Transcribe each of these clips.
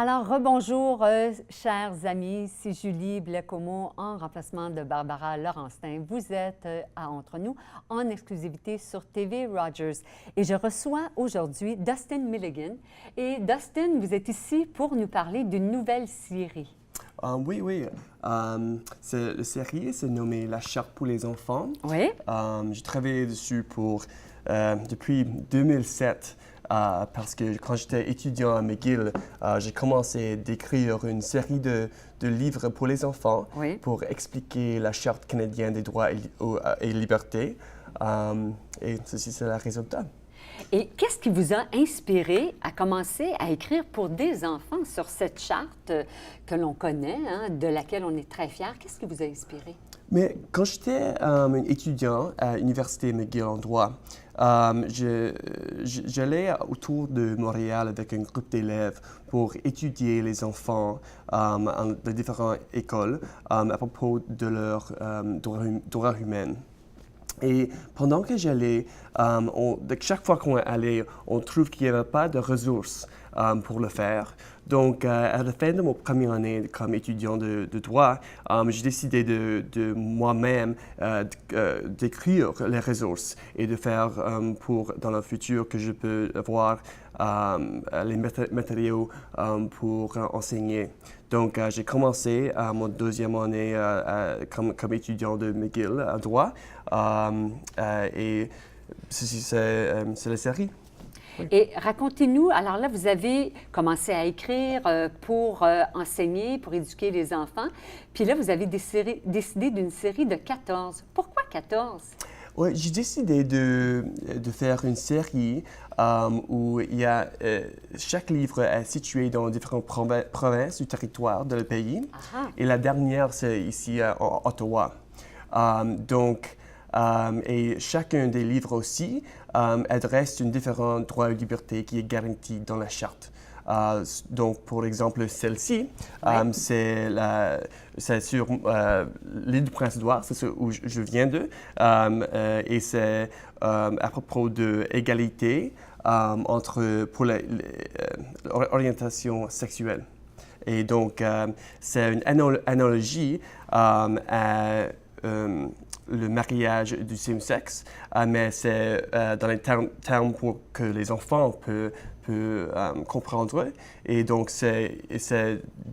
Alors, rebonjour, chers amis, c'est Julie Blecomo en remplacement de Barbara Laurenstein. Vous êtes à Entre nous en exclusivité sur TV Rogers. Et je reçois aujourd'hui Dustin Milligan. Et Dustin, vous êtes ici pour nous parler d'une nouvelle série. Oui. La série, c'est nommé La Charte pour les enfants. Oui. J'ai travaillé dessus depuis 2007. Parce que quand j'étais étudiant à McGill, j'ai commencé d'écrire une série de livres pour les enfants pour expliquer la Charte canadienne des droits et libertés. Et ceci, c'est le résultat. Et qu'est-ce qui vous a inspiré à commencer à écrire pour des enfants sur cette charte que l'on connaît, de laquelle on est très fier? Qu'est-ce qui vous a inspiré? Mais quand j'étais étudiant à l'Université McGill en droit, j'allais autour de Montréal avec un groupe d'élèves pour étudier les enfants de différentes écoles à propos de leurs droits humains. Et pendant que j'allais, chaque fois qu'on allait, on trouve qu'il n'y avait pas de ressources pour le faire. Donc, à la fin de mon première année comme étudiant de droit, j'ai décidé de moi-même d'écrire les ressources et de faire dans le futur que je peux avoir les matériaux pour enseigner. Donc, j'ai commencé mon deuxième année comme étudiant de McGill à droit et ceci, c'est la série. Oui. Et racontez-nous, alors là, vous avez commencé à écrire pour enseigner, pour éduquer les enfants, puis là, vous avez décidé d'une série de 14. Pourquoi 14? Oui, j'ai décidé de faire une série où il y a, chaque livre est situé dans différentes provinces ou territoires de le pays. Aha. Et la dernière, c'est ici à Ottawa. Et chacun des livres aussi adresse un différent droit et liberté qui est garanti dans la charte. Donc, pour exemple, celle-ci, c'est sur l'île du Prince-Édouard, c'est où je viens de, et c'est à propos de l'égalité pour l'orientation sexuelle. Et donc, c'est une analogie à le mariage du même sexe, mais c'est dans les termes pour que les enfants peuvent comprendre. Et donc, c'est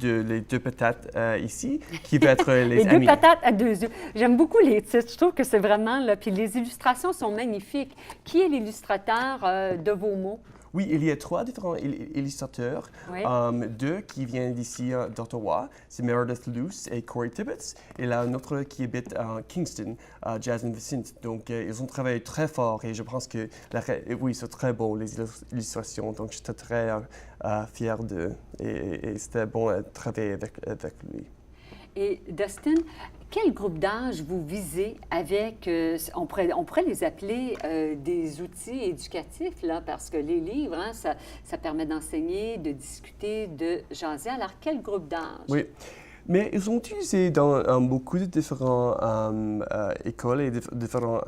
les deux patates ici qui vont être les amis. Les deux patates à deux yeux. J'aime beaucoup les titres. Je trouve que c'est vraiment là. Puis les illustrations sont magnifiques. Qui est l'illustrateur de vos mots? Oui, il y a trois différents illustrateurs, deux qui viennent d'ici d'Ottawa, c'est Meredith Luce et Corey Tibbetts, et là un autre qui habite à Kingston, Jasmine Vicente. Donc ils ont travaillé très fort et je pense que oui, c'est très beau les illustrations, donc j'étais très fier et c'était bon de travailler avec lui. Et Dustin, quel groupe d'âge vous visez avec, on pourrait les appeler des outils éducatifs, là, parce que les livres, ça permet d'enseigner, de discuter, de jaser. Alors, quel groupe d'âge? Oui. Mais ils sont utilisés dans beaucoup de différentes écoles et différents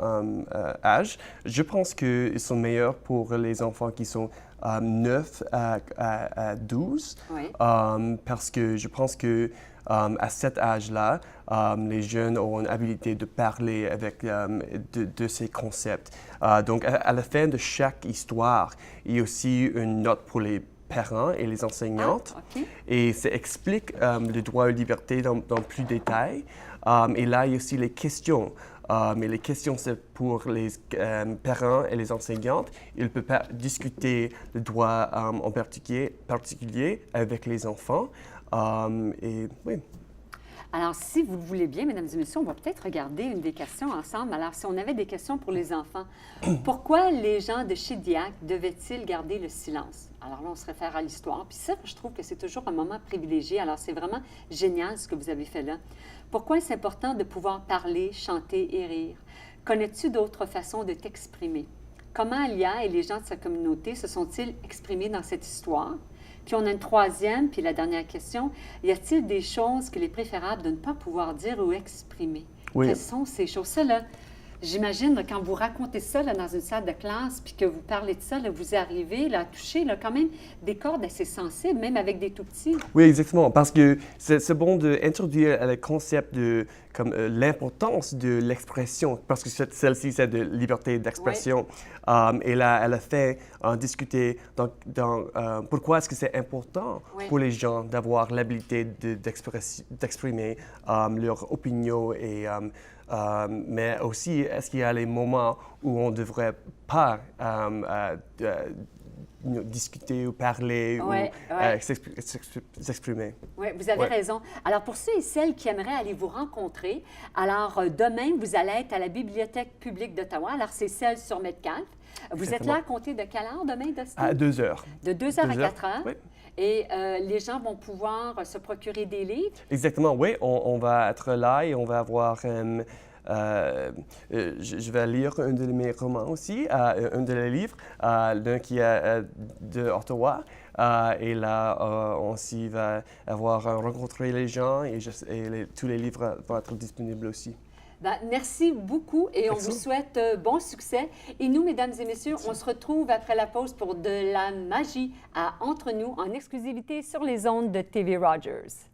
âges. Je pense qu'ils sont meilleurs pour les enfants qui sont 9 à 12, parce que je pense que à cet âge-là, les jeunes ont une habilité de parler avec de ces concepts. Donc, à la fin de chaque histoire, il y a aussi une note pour les parents et les enseignantes. Et ça explique le droit et la liberté dans plus de détails. Et là, il y a aussi les questions. Mais les questions, c'est pour les parents et les enseignantes. Ils peuvent discuter le droit en particulier avec les enfants. Et oui. Alors, si vous le voulez bien, mesdames et messieurs, on va peut-être regarder une des questions ensemble. Alors, si on avait des questions pour les enfants, pourquoi les gens de Shediac devaient-ils garder le silence? Alors là, on se réfère à l'histoire. Puis ça, je trouve que c'est toujours un moment privilégié. Alors, c'est vraiment génial ce que vous avez fait là. Pourquoi est-ce important de pouvoir parler, chanter et rire? Connais-tu d'autres façons de t'exprimer? Comment Alia et les gens de sa communauté se sont-ils exprimés dans cette histoire? Puis on a une troisième, puis la dernière question. Y a-t-il des choses qu'il est préférable de ne pas pouvoir dire ou exprimer? Oui. Quelles sont ces choses? Ça, là, J'imagine, quand vous racontez ça là, dans une salle de classe, puis que vous parlez de ça, là, vous arrivez là, à toucher là, quand même des cordes assez sensibles, même avec des tout-petits. Oui, exactement, parce que c'est bon d'introduire le concept de comme l'importance de l'expression, parce que celle-ci, c'est de liberté d'expression. Et là, elle a fait discuter pourquoi est-ce que c'est important pour les gens d'avoir l'habilité d'exprimer leur opinion mais aussi, est-ce qu'il y a les moments où on ne devrait pas discuter ou parler ou s'exprimer. Oui, vous avez raison. Alors, pour ceux et celles qui aimeraient aller vous rencontrer, alors demain, vous allez être à la Bibliothèque publique d'Ottawa. Alors, c'est celle sur Metcalfe. Vous êtes là à compter de quelle heure demain, Dustin? À 2 heures. De 2 heures à 4 heures? Oui. Et les gens vont pouvoir se procurer des livres? Exactement, oui. On va être là et on va avoir... je vais lire un de mes romans aussi, un de les livres, l'un qui est de Ottawa. Et là, on s'y va rencontrer les gens et tous les livres vont être disponibles aussi. Ben, merci beaucoup et on vous souhaite bon succès. Et nous, mesdames et messieurs, on se retrouve après la pause pour de la magie à Entre nous en exclusivité sur les ondes de TV Rogers.